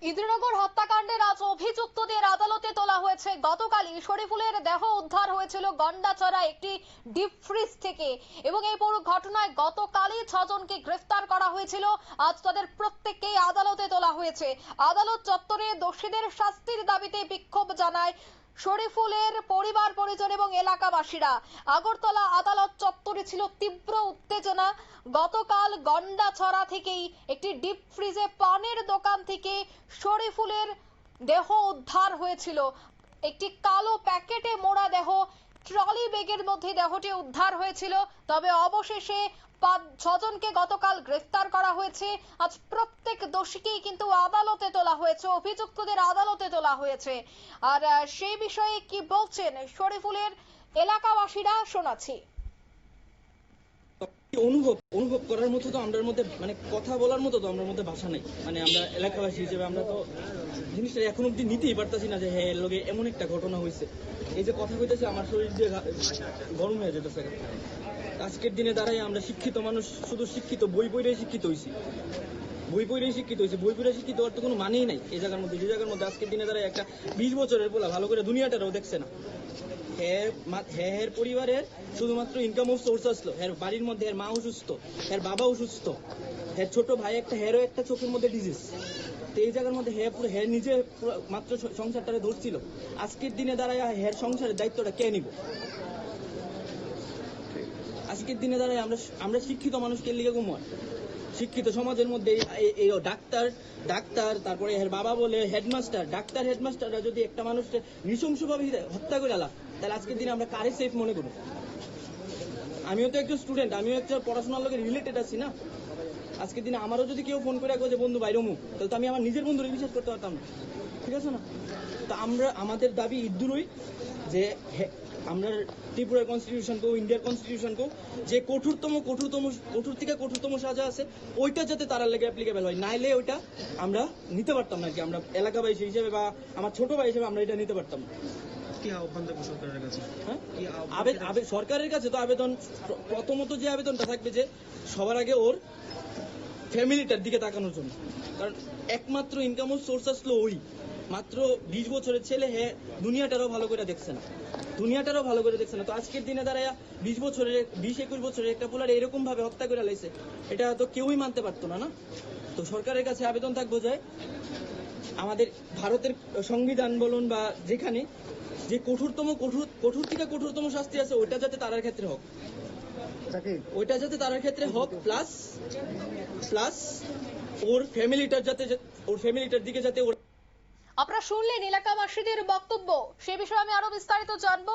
ইন্দ্রনগর হত্যাকাণ্ডের আজ অভিযুক্তদের আদালতে তোলা হয়েছে। গতকালই শরীফুলের দেহ উদ্ধার হয়েছিল গন্ডাছড়া একটি ডিপ ফ্রিজ থেকে এবং এই পুরো ঘটনায় গতকালই 6 জনকে গ্রেফতার করা হয়েছিল। আজ তাদের প্রত্যেককেই আদালতে তোলা হয়েছে। আদালত চত্বরে দোষীদের শাস্তির দাবিতে বিক্ষোভ জানায় শরীফুলের পরিবার পরিজন এবং এলাকাবাসীরা। আগরতলা আদালত চত্বরে ছিল তীব্র উত্তেজনা। গতকাল গন্ডাছড়া থেকেই একটি ডিপ ফ্রিজে পানের দোকান থেকে শরীফুলের দেহ উদ্ধার হয়েছিল। একটি কালো প্যাকেটে মোড়া দেহ, ট্রলি ব্যাগের মধ্যে দেহটি উদ্ধার হয়েছিল। তবে অবশেষে 6 জনকে গতকাল গ্রেফতার করা হয়েছে। আজ প্রত্যেক দোষীকেই কিন্তু আদালতে তোলা হয়েছে, অভিযুক্তদের আদালতে তোলা হয়েছে। আর সেই বিষয়ে কি বলছেন শরীফুলের এলাকাবাসীরা শোনাচ্ছি। অনুভব করার মতো তো আমাদের মধ্যে মানে কথা বলার মতো তো আমাদের মধ্যে ভাষা নেই। মানে আমরা এলাকাবাসী হিসেবে আমরা তো জিনিসটা এখন অব্দি নিতেই পারতাছি না যে হ্যাঁ এর লগে এমন একটা ঘটনা হয়েছে। এই যে কথা কইতেছে আমার শরীর দিয়ে গরম হয়ে যেতেছে। আজকের দিনে দাঁড়াই আমরা শিক্ষিত মানুষ, শুধু শিক্ষিত বই পড়ে শিক্ষিত হয়েছি, বই পড়ে শিক্ষিত হওয়ার তো কোনো মানেই নাই এই জায়গার মধ্যে। যে জায়গার মধ্যে আজকের দিনে দাঁড়ায় একটা 20 বছরের পোলা ভালো করে দুনিয়াটারও দেখছে না। হ্যাঁ পরিবারের শুধুমাত্র ইনকাম অফ সোর্স আসলো, হ্যাঁ বাড়ির মধ্যে মা অসুস্থ, হ্যাঁ বাবা অসুস্থ, হ্যাঁ ছোট ভাই একটা হেরও একটা চোখের মধ্যে ডিজিজ। তো এই জায়গার মধ্যে হ্যাঁ নিজে মাত্র সংসারটারে ধরছিল। আজকের দিনে দাঁড়ায় হ্যাঁ সংসারের দায়িত্বটা কে নিব? আজকের দিনে দাঁড়ায় আমরা শিক্ষিত মানুষকে লিগে ঘুমায় শিক্ষিত সমাজের মধ্যে এই ডাক্তার তারপরে এর বাবা বলে হেডমাস্টার, ডাক্তার হেডমাস্টাররা যদি একটা মানুষকে নৃশংসভাবে হত্যা করে আলা, তাহলে আজকের দিনে আমরা কারে সেফ মনে করি? আমিও তো একজন স্টুডেন্ট, আমিও একটা পড়াশোনার লগে রিলেটেড আছি না। আজকের দিনে আমারও যদি কেউ ফোন করে যে বন্ধু বাইরে মুখ, তাহলে তো আমি আমার নিজের বন্ধুরে বিশ্বাস করতে পারতাম না। ঠিক আছে না? তো আমাদের দাবি ইদুরই যে আমরা ত্রিপুরার কনস্টিটিউশনকেও ইন্ডিয়ার কনস্টিটিউশনকেও যে কঠোর থেকে কঠোরতম সাজা আছে ওইটা যাতে তারা লেগে অ্যাপ্লিকেবল হয়, নাইলে ওইটা আমরা নিতে পারতাম না আর কি। আমরা এলাকাবাসী হিসেবে বা আমার ছোট ভাই হিসেবে আমরা এটা নিতে পারতাম না। কি আহ্বান দেবো সরকারের কাছে? হ্যাঁ, সরকারের কাছে তো আবেদন, প্রথমত যে আবেদনটা থাকবে যে সবার আগে ওর ফ্যামিলিটার দিকে তাকানোর জন্য। কারণ একমাত্র ইনকাম সোর্স আসলো ওই, মাত্র 20 বছরের ছেলে হ্যাঁ দুনিয়াটারও ভালো করে দেখছে না। তো আজকের দিনে দাঁড়ায় 20-21 বছরের একটা পোলার এরকম ভাবে হত্যা করে লাইছে, এটা তো কেউই মানতে পারতো না। না তো সরকারের কাছে আবেদন থাকবো যে আমাদের ভারতের সংবিধান বলুন বা যেখানে যে কঠোর থেকে কঠোরতম শাস্তি আছে ওইটা যাতে তার ক্ষেত্রে হোক, প্লাস ওর ফ্যামিলিটার দিকে যাতে ওর। আপনারা শুনলেন এলাকাবাসীদের বক্তব্য। সে বিষয়ে আমি আরো বিস্তারিত জানবো।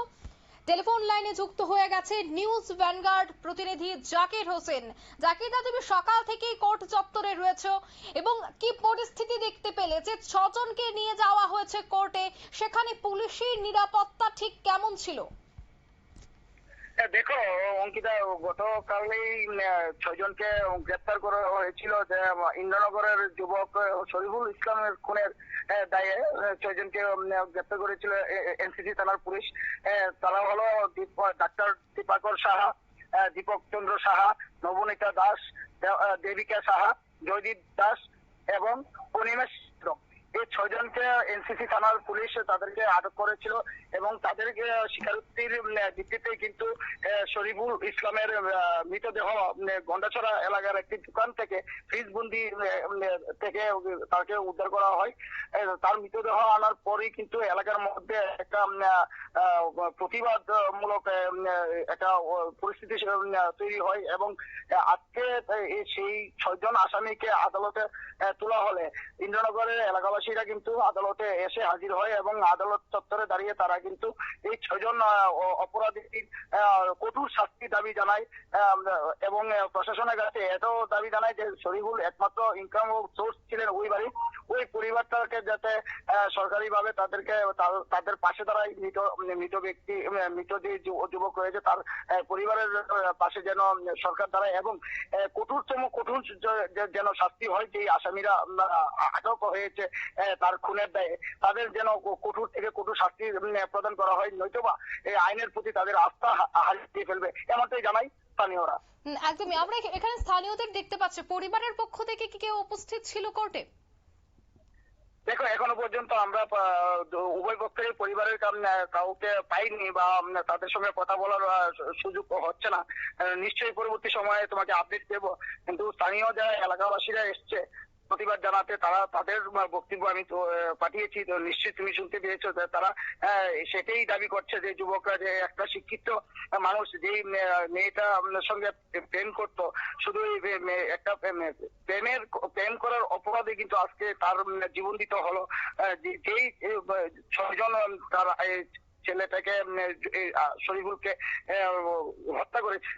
টেলিফোন লাইনে যুক্ত হয়ে গেছে নিউজ ভ্যানগার্ড প্রতিনিধি জাকির হোসেন। জাকির দা, তুমি সকাল থেকেই কোর্ট চত্বরে রয়েছো এবং কি পরিস্থিতি দেখতে পেলে? যে 6 জনকে নিয়ে যাওয়া হয়েছে কোর্টে, সেখানে পুলিশের নিরাপত্তা ঠিক কেমন ছিল? দেখো অঙ্কিতা, গতকালেই 6 জনকে গ্রেপ্তার করা হয়েছিল যে ইন্দ্রনগরের যুবক শরীফুল ইসলামের খুনের দায়ে 6 জনকে গ্রেপ্তার করেছিল এনসিসি থানার পুলিশ। তারা হলো ডাক্তার দীপাকর সাহা, দীপক চন্দ্র সাহা, নবনীতা দাস, দেবিকা সাহা, জয়দীপ দাস এবং অনিমেষ। এই 6 জনকে এনসিসি থানার পুলিশ তাদেরকে আটক করেছিল এবং তাদেরকে স্বীকারোক্তির ভিত্তিতে কিন্তু শরীফুল ইসলামের মৃতদেহ গন্ডাছড়া এলাকার একটি দোকান থেকে ফ্রিজবন্দি থেকে তাকে উদ্ধার করা হয়। তার মৃতদেহ আনার পরেই কিন্তু এলাকার মধ্যে একটা প্রতিবাদমূলক একটা পরিস্থিতি তৈরি হয় এবং আজকে সেই 6 জন আসামিকে আদালতে তোলা হলে ইন্দ্রনগরের এলাকাবাসীরা কিন্তু আদালতে এসে হাজির হয় এবং আদালত চত্বরে দাঁড়িয়ে তারা কিন্তু এই 6 জন অপরাধীর কঠোর শাস্তি দাবি জানায় এবং প্রশাসনের কাছে এটাও দাবি জানায় যে শরীফুল একমাত্র ইনকাম সোর্স ছিলেন ওই পরিবারটাকে যাতে সরকারিভাবে তাদের পাশে দাঁড়ায়। মৃত যে যুবক রয়েছে তার পরিবারের পাশে যেন সরকার দাঁড়ায় এবং কঠোর যেন শাস্তি হয়। যে আসামিরা আটক হয়েছে তার খুনের দায়ে তাদের যেন কঠোর থেকে কঠোর শাস্তি প্রদান করা হয়, নয়তোবা এই আইনের প্রতি তাদের আস্থা হারিয়ে ফেলবে, এমনটাই জানাই স্থানীয়রা। একদমই, আমরা এখানে স্থানীয়দের দেখতে পাচ্ছি। পরিবারের পক্ষ থেকে কি কেউ উপস্থিত ছিল কোর্টে? আমরা উভয় পক্ষের পরিবারের কাউকে পাইনি বা তাদের সঙ্গে কথা বলার সুযোগ হচ্ছে না। নিশ্চয়ই পরবর্তী সময়ে তোমাকে আপডেট দেবো। কিন্তু স্থানীয় যারা এলাকাবাসীরা এসছে প্রতিবাদ জানাতে, তারা তাদের বক্তব্য আমি তো পাঠিয়েছি, তো নিশ্চয়ই তুমি শুনতে পেয়েছো যে তারা সেটাই দাবি করছে যে যুবকরা, যে একটা শিক্ষিত মানুষ যেই মেয়েটা সঙ্গে প্রেম করতো, শুধু একটা প্রেম করার অপরাধে কিন্তু আজকে তার জীবন দিতে হলো। যেই 6 জন তার ছেলেটাকে শরীফুলকে হত্যা করেছে,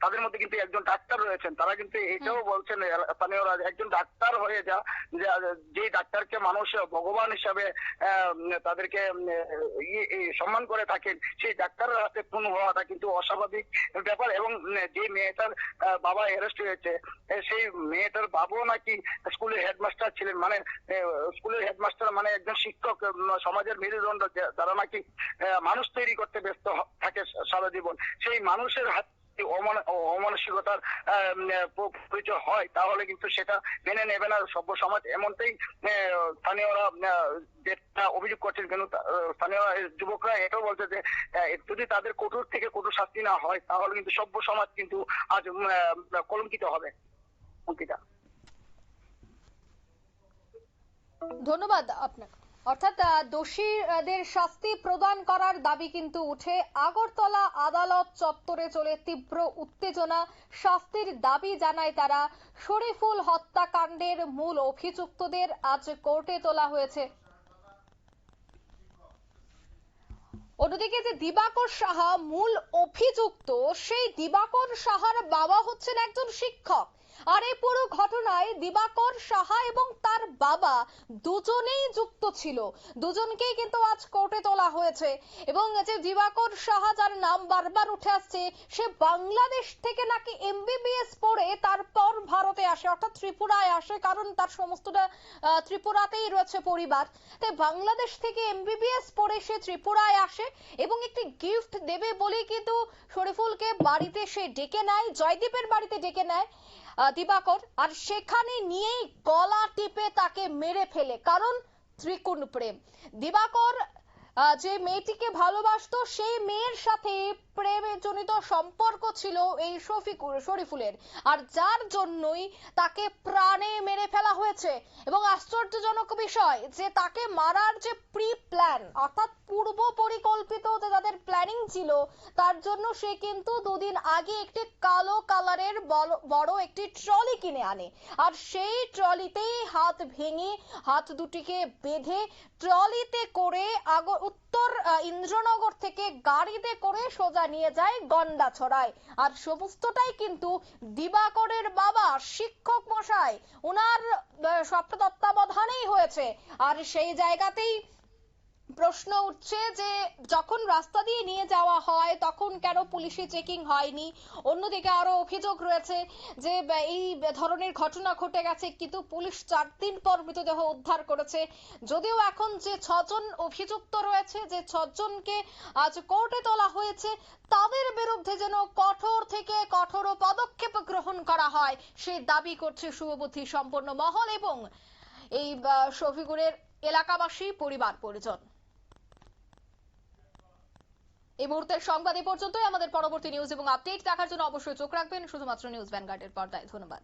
তাদের মধ্যে কিন্তু একজন ডাক্তার রয়েছেন। তারা কিন্তু এটাও বলছেন স্থানীয়রা, একজন ডাক্তার হয়ে যে ডাক্তারকে মানুষ ভগবান হিসাবে তাদেরকে সম্মান করে থাকেন, সেই ডাক্তারের হাতে খুন হওয়াটা কিন্তু অস্বাভাবিক ব্যাপার। এবং যে মেয়েটার বাবা অ্যারেস্ট হয়েছে, সেই মেয়েটার বাবাও নাকি স্কুলের হেডমাস্টার ছিলেন। মানে স্কুলের হেডমাস্টার মানে একজন শিক্ষক, সমাজের মেরুদণ্ড, যারা নাকি মানুষ তৈরি করতে ব্যস্ত থাকে সারা জীবন। সেই মানুষের হাত অমানসিকতার পরিচয় হয়, তাহলে কিন্তু সেটা মেনে নেবে না সভ্য সমাজ। এমনটাই স্থানীয়রা যেটা অভিযোগ করছেন। কেন স্থানীয় যুবকরা এটাও বলছে যে যদি তাদের কঠোর থেকে কঠোর শাস্তি না হয়, তাহলে কিন্তু সভ্য সমাজ কিন্তু আজ কলঙ্কিত হবে। অঙ্কিতা, ধন্যবাদ আপনাকে। অর্থাৎ দোষীদের শাস্তি প্রদান করার দাবি কিন্তু উঠে। আগরতলা আদালত চত্বরে চলে তীব্র উত্তেজনা। শাস্তির দাবি জানায় তারা। শরীফুল হত্যাকাণ্ডের মূল অভিযুক্তদের আজ কোর্টে তোলা হয়েছে। অন্যদিকে যে দিবাকর সাহা মূল অভিযুক্ত, সেই দিবাকর সাহার বাবা হচ্ছেন একজন শিক্ষক। আর এই পুরো ঘটনায় দিবাকর সাহা এবং তার বাবা দুজনেই যুক্ত ছিল। দুজনকেই কিন্তু আজ কোর্টে তোলা হয়েছে। এবং যে দিবাকর সাহা, যার নাম বারবার উঠে আসছে, সে বাংলাদেশ থেকে নাকি এমবিবিএস পড়ে তারপর ভারতে আসে, অর্থাৎ ত্রিপুরায় আসে, কারণ তার সমস্তটা ত্রিপুরাতেই রয়েছে পরিবার। তাই বাংলাদেশ থেকে এমবিবিএস পড়ে সে ত্রিপুরায় আসে এবং একটি গিফট দেবে বলে কিন্তু শরীফুলকে বাড়িতে সে ডেকে নেয়, জয়দীপের বাড়িতে ডেকে নেয় দিবাকর। আর সেখানে নিয়েই গলা টিপে তাকে মেরে ফেলে, কারণ ত্রিকোণ প্রেম। দিবাকর যে মেয়েটিকে ভালোবাসতো, সেই মেয়ের সাথে প্রেমে জনিত সম্পর্ক ছিল এই শরীফুলের, আর যার জন্যই তাকে প্রাণে মেরে ফেলা হয়েছে। এবং আশ্চর্যজনক বিষয় যে তাকে মারার যে প্রি প্ল্যান, অর্থাৎ পূর্ব পরিকল্পিত যে তাদের প্ল্যানিং ছিল, তার জন্য সে কিন্তু দুদিন আগে একটি কালো কালারের বড় একটি ট্রলি কিনে আনে। আর সেই ট্রলিতেই হাত ভেঙে, হাত দুটিকে বেঁধে ট্রলিতে করে উত্তর ইন্দ্রনগর থেকে গাড়িতে করে সোজা নিয়ে যায় গন্ডাছড়ায়। আর সমস্তটাই কিন্তু দিবাকরের বাবা শিক্ষক মশাই, ওনার সব তত্ত্বাবধানেই হয়েছে। আর সেই জায়গাতেই প্রশ্ন উঠছে যে যখন রাস্তা দিয়ে নিয়ে যাওয়া হয় তখন কেন পুলিশি চেকিং হয়নি। অন্যদিকে আরো অভিযোগ রয়েছে যে এই ধরনের ঘটনা ঘটে গেছে, কিন্তু পুলিশ 4 দিন পর মৃতদেহ উদ্ধার করেছে। যদিও এখন যে 6 জন অভিযুক্ত রয়েছে, যে 6 জনকে আজ কোর্টে তোলা হয়েছে, তাদের বিরুদ্ধে যেন কঠোর থেকে কঠোর পদক্ষেপ গ্রহণ করা হয়, সেই দাবি করছে শুভবুদ্ধি সম্পন্ন মহল এবং এই শফিকুরের এলাকাবাসী, পরিবার পরিজন। এই মুহূর্তের সংবাদ এ পর্যন্তই। আমাদের পরবর্তী নিউজ এবং আপডেট দেখার জন্য অবশ্যই চোখ রাখবেন শুধুমাত্র নিউজ ভ্যানগার্ডের পর্দায়। ধন্যবাদ।